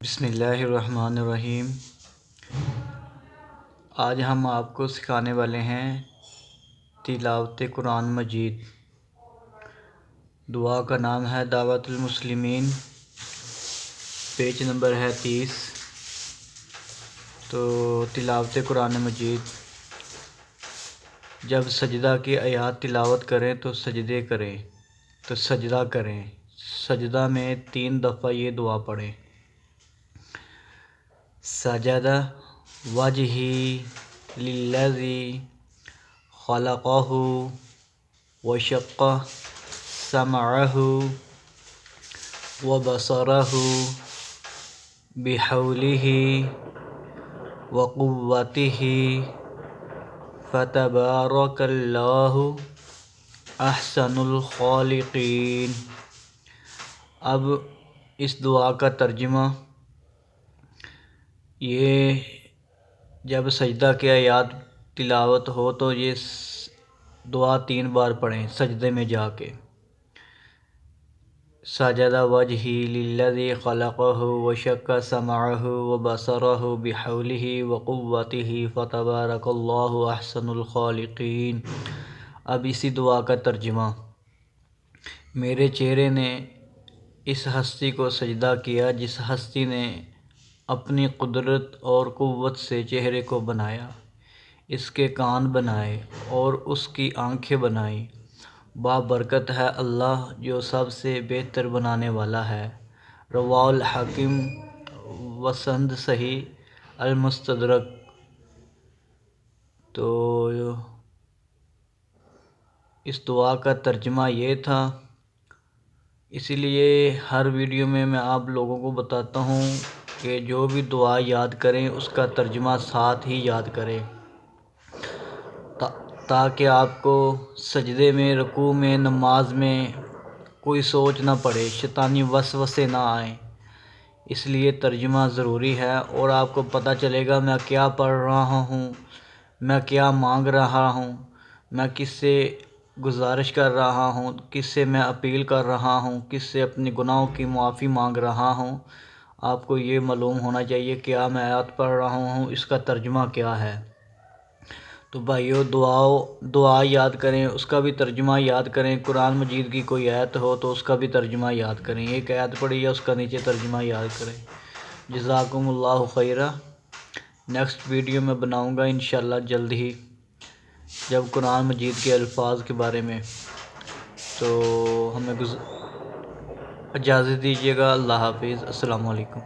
بسم اللہ الرحمن الرحیم۔ آج ہم آپ کو سکھانے والے ہیں تلاوت قرآن مجید۔ دعا کا نام ہے دعوت المسلمین، پیج نمبر ہے 30۔ تو تلاوت قرآن مجید، جب سجدہ کی آیات تلاوت کریں تو سجدہ کریں۔ سجدہ میں 3 دفعہ یہ دعا پڑھیں۔ سجد وجہی للذی خلقہ وشق سمعہ وبصرہ بحولہ وقوتہ فتبارک اللہ احسن الخالقین۔ اب اس دعا کا ترجمہ، یہ جب سجدہ کی آیات تلاوت ہو تو یہ دعا 3 بار پڑھیں سجدے میں جا کے۔ سجد وجہی للذی خلقہ وشق سمعہ وبصرہ بحولہ وقوتہ فتبارک اللہ احسن الخالقین۔ اب اسی دعا کا ترجمہ، میرے چہرے نے اس ہستی کو سجدہ کیا جس ہستی نے اپنی قدرت اور قوت سے چہرے کو بنایا، اس کے کان بنائے اور اس کی آنکھیں بنائیں۔ بابرکت ہے اللہ جو سب سے بہتر بنانے والا ہے۔ رواہ الحاکم وسند صحیح المستدرک۔ تو اس دعا کا ترجمہ یہ تھا، اسی لیے ہر ویڈیو میں آپ لوگوں کو بتاتا ہوں کہ جو بھی دعا یاد کریں اس کا ترجمہ ساتھ ہی یاد کریں، تاکہ آپ کو سجدے میں، رکوع میں، نماز میں کوئی سوچ نہ پڑے، شیطانی وسوسے نہ آئیں۔ اس لیے ترجمہ ضروری ہے، اور آپ کو پتہ چلے گا میں کیا پڑھ رہا ہوں، میں کیا مانگ رہا ہوں، میں کس سے گزارش کر رہا ہوں، کس سے میں اپیل کر رہا ہوں، کس سے اپنے گناہوں کی معافی مانگ رہا ہوں۔ آپ کو یہ معلوم ہونا چاہیے کیا میں آیات پڑھ رہا ہوں، اس کا ترجمہ کیا ہے۔ تو بھائیو، دعا یاد کریں، اس کا بھی ترجمہ یاد کریں۔ قرآن مجید کی کوئی آیت ہو تو اس کا بھی ترجمہ یاد کریں۔ ایک آیت پڑھی ہے اس کا نیچے ترجمہ یاد کریں۔ جزاکم اللہ خیرہ۔ نیکسٹ ویڈیو میں بناؤں گا انشاءاللہ جلد ہی، جب قرآن مجید کے الفاظ کے بارے میں۔ تو ہمیں اجازت دیجیے گا۔ اللہ حافظ، السلام علیکم۔